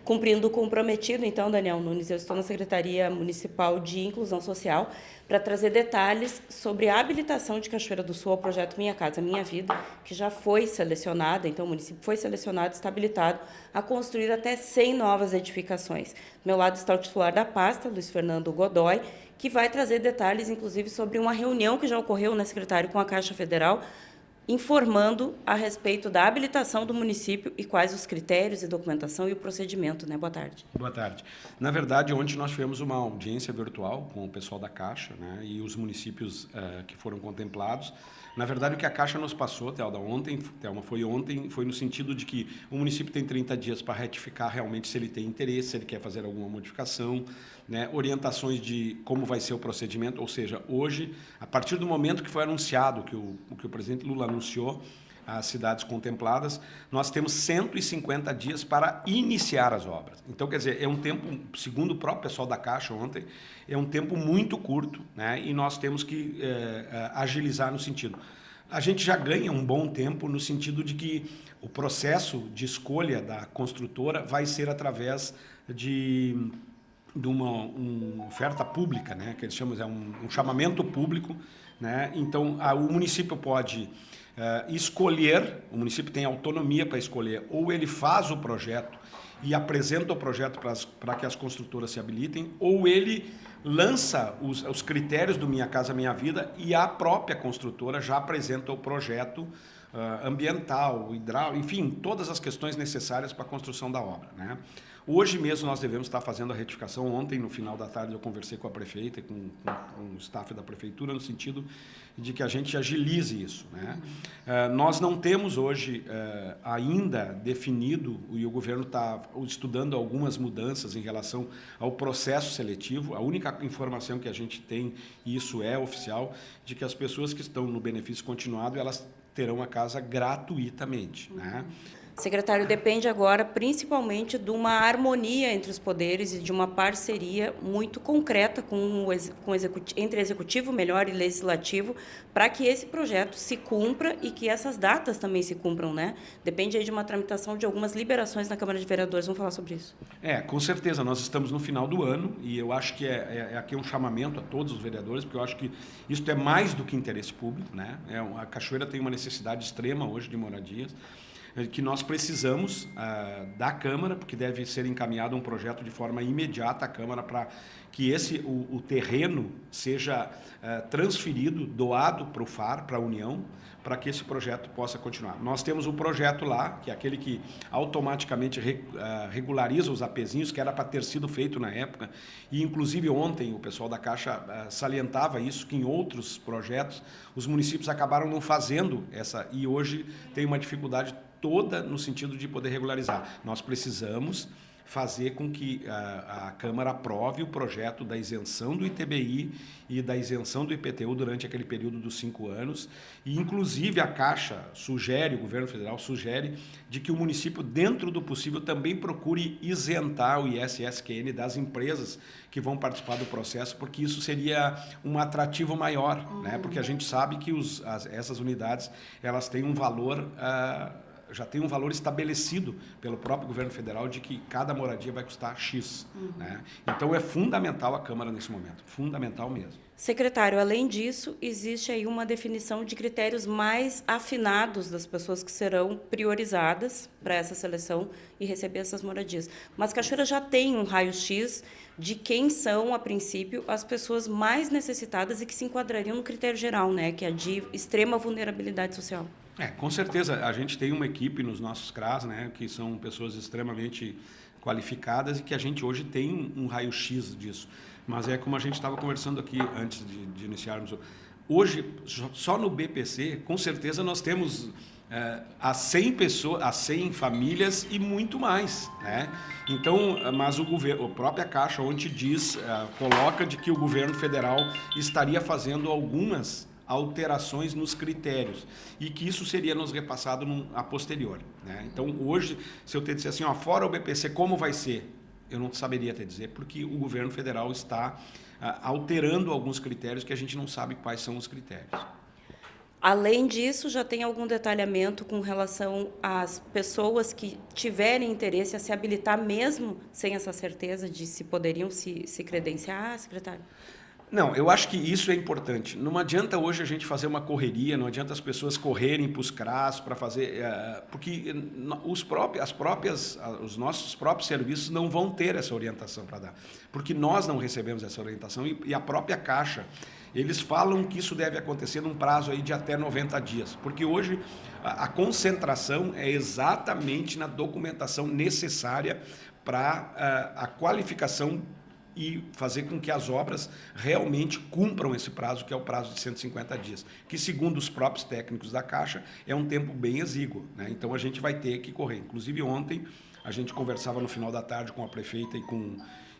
Cumprindo o comprometido, então, Daniel Nunes, eu estou na Secretaria Municipal de Inclusão Social para trazer detalhes sobre a habilitação de Cachoeira do Sul ao projeto Minha Casa Minha Vida, que já foi selecionada, então o município foi selecionado, está habilitado a construir até 100 novas edificações. Do meu lado está o titular da pasta, Luiz Fernando Godoy, que vai trazer detalhes, inclusive, sobre uma reunião que já ocorreu, né, secretário, com a Caixa Federal, informando a respeito da habilitação do município e quais os critérios e documentação e o procedimento, né? Boa tarde. Boa tarde. Na verdade, ontem nós tivemos uma audiência virtual com o pessoal da Caixa, né, e os municípios que foram contemplados. Na verdade, o que a Caixa nos passou, Thelma, foi no sentido de que o município tem 30 dias para retificar realmente se ele tem interesse, se ele quer fazer alguma modificação, né, orientações de como vai ser o procedimento, ou seja, hoje, a partir do momento que foi anunciado, que o presidente Lula anunciou, as cidades contempladas, nós temos 150 dias para iniciar as obras. Então, quer dizer, é um tempo, segundo o próprio pessoal da Caixa ontem, é um tempo muito curto, né? E nós temos que agilizar no sentido. A gente já ganha um bom tempo no sentido de que o processo de escolha da construtora vai ser através de uma oferta pública, né? Que eles chamam de um chamamento público, né? Então, o município pode escolher, o município tem autonomia para escolher, ou ele faz o projeto e apresenta o projeto para que as construtoras se habilitem, ou ele lança os critérios do Minha Casa Minha Vida e a própria construtora já apresenta o projeto ambiental, hidráulico, enfim, todas as questões necessárias para a construção da obra, né? Hoje mesmo nós devemos estar fazendo a retificação. Ontem, no final da tarde, eu conversei com a prefeita e com o staff da prefeitura no sentido de que a gente agilize isso, né? Nós não temos hoje ainda definido, e o governo está estudando algumas mudanças em relação ao processo seletivo. A única informação que a gente tem, e isso é oficial, de que as pessoas que estão no benefício continuado, elas terão a casa gratuitamente, né? Secretário, depende agora principalmente de uma harmonia entre os poderes e de uma parceria muito concreta entre executivo, melhor, e legislativo, para que esse projeto se cumpra e que essas datas também se cumpram, né? Depende aí de uma tramitação de algumas liberações na Câmara de Vereadores. Vamos falar sobre isso. Com certeza. Nós estamos no final do ano e eu acho que aqui um chamamento a todos os vereadores, porque eu acho que isso é mais do que interesse público, né? A Cachoeira tem uma necessidade extrema hoje de moradias, que nós precisamos da Câmara, porque deve ser encaminhado um projeto de forma imediata à Câmara para que o terreno seja transferido, doado para o FAR, para a União, para que esse projeto possa continuar. Nós temos um projeto lá, que é aquele que automaticamente regulariza os apezinhos, que era para ter sido feito na época, e inclusive ontem o pessoal da Caixa salientava isso, que em outros projetos os municípios acabaram não fazendo e hoje tem uma dificuldade toda no sentido de poder regularizar. Nós precisamos fazer com que a Câmara aprove o projeto da isenção do ITBI e da isenção do IPTU durante aquele período dos 5 anos. E, inclusive, a Caixa o governo federal sugere, de que o município, dentro do possível, também procure isentar o ISSQN das empresas que vão participar do processo, porque isso seria um atrativo maior, né? Porque a gente sabe que essas unidades elas têm um valor... já tem um valor estabelecido pelo próprio governo federal de que cada moradia vai custar X, né? Então, é fundamental a Câmara nesse momento, fundamental mesmo. Secretário, além disso, existe aí uma definição de critérios mais afinados das pessoas que serão priorizadas para essa seleção e receber essas moradias. Mas Cachoeira já tem um raio-x de quem são, a princípio, as pessoas mais necessitadas e que se enquadrariam no critério geral, né, que é de extrema vulnerabilidade social. Com certeza, a gente tem uma equipe nos nossos CRAS, né, que são pessoas extremamente qualificadas e que a gente hoje tem um raio-x disso. Mas é como a gente estava conversando aqui antes de iniciarmos. Hoje, só no BPC, com certeza nós temos a 100 pessoas, a 100 famílias e muito mais, né? Então, mas a própria Caixa ontem coloca de que o governo federal estaria fazendo algumas alterações nos critérios e que isso seria nos repassado a posteriori, né? Então, hoje, se eu te disser assim, fora o BPC, como vai ser? Eu não saberia te dizer, porque o governo federal está alterando alguns critérios que a gente não sabe quais são os critérios. Além disso, já tem algum detalhamento com relação às pessoas que tiverem interesse a se habilitar mesmo sem essa certeza de se poderiam se credenciar, secretário? Não, eu acho que isso é importante. Não adianta hoje a gente fazer uma correria, não adianta as pessoas correrem para os CRAS para fazer, porque os nossos próprios serviços não vão ter essa orientação para dar, porque nós não recebemos essa orientação e a própria Caixa, eles falam que isso deve acontecer num prazo aí de até 90 dias, porque hoje a concentração é exatamente na documentação necessária para a qualificação e fazer com que as obras realmente cumpram esse prazo, que é o prazo de 150 dias, que, segundo os próprios técnicos da Caixa, é um tempo bem exíguo, né? Então, a gente vai ter que correr. Inclusive, ontem, a gente conversava no final da tarde com a prefeita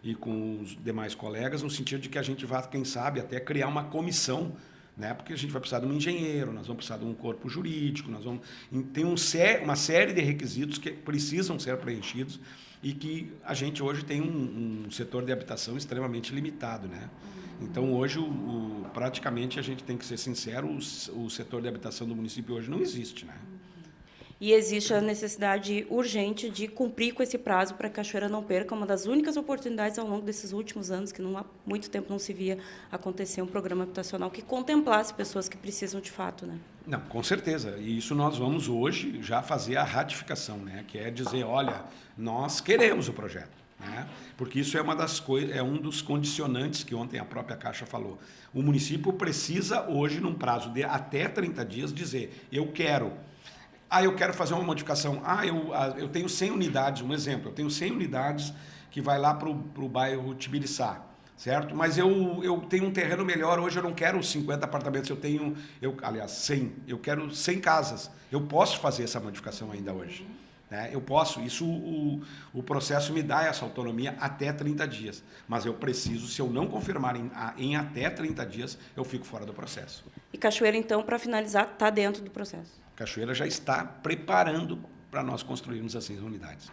e com os demais colegas, no sentido de que a gente vai, quem sabe, até criar uma comissão, né? Porque a gente vai precisar de um engenheiro, nós vamos precisar de um corpo jurídico, tem uma série de requisitos que precisam ser preenchidos e que a gente hoje tem um setor de habitação extremamente limitado, né? Então, hoje, praticamente, a gente tem que ser sincero, o setor de habitação do município hoje não existe, né? E existe a necessidade urgente de cumprir com esse prazo para que a Cachoeira não perca uma das únicas oportunidades ao longo desses últimos anos, que não há muito tempo não se via acontecer um programa habitacional que contemplasse pessoas que precisam de fato, né? Não, com certeza. E isso nós vamos hoje já fazer a ratificação, né? Que é dizer, olha, nós queremos o projeto, né? Porque isso é uma das coisas, é um dos condicionantes que ontem a própria Caixa falou. O município precisa hoje, num prazo de até 30 dias, dizer, eu quero fazer uma modificação. Eu tenho 100 unidades, um exemplo, eu tenho 100 unidades que vai lá para o bairro Tibiriçá, certo? Mas eu tenho um terreno melhor, hoje eu não quero 50 apartamentos, aliás, 100, eu quero 100 casas. Eu posso fazer essa modificação ainda hoje, né? Eu posso, o processo me dá essa autonomia até 30 dias, mas eu preciso, se eu não confirmar em até 30 dias, eu fico fora do processo. E Cachoeira, então, para finalizar, está dentro do processo? Cachoeira já está preparando para nós construirmos as 100 unidades.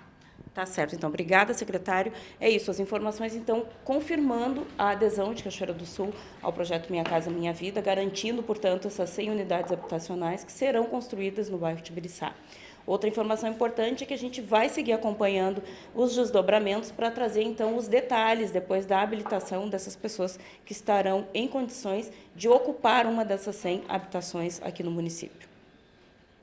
Tá certo, então. Obrigada, secretário. É isso, as informações, então, confirmando a adesão de Cachoeira do Sul ao projeto Minha Casa Minha Vida, garantindo, portanto, essas 100 unidades habitacionais que serão construídas no bairro Tibiriçá. Outra informação importante é que a gente vai seguir acompanhando os desdobramentos para trazer, então, os detalhes depois da habilitação dessas pessoas que estarão em condições de ocupar uma dessas 100 habitações aqui no município.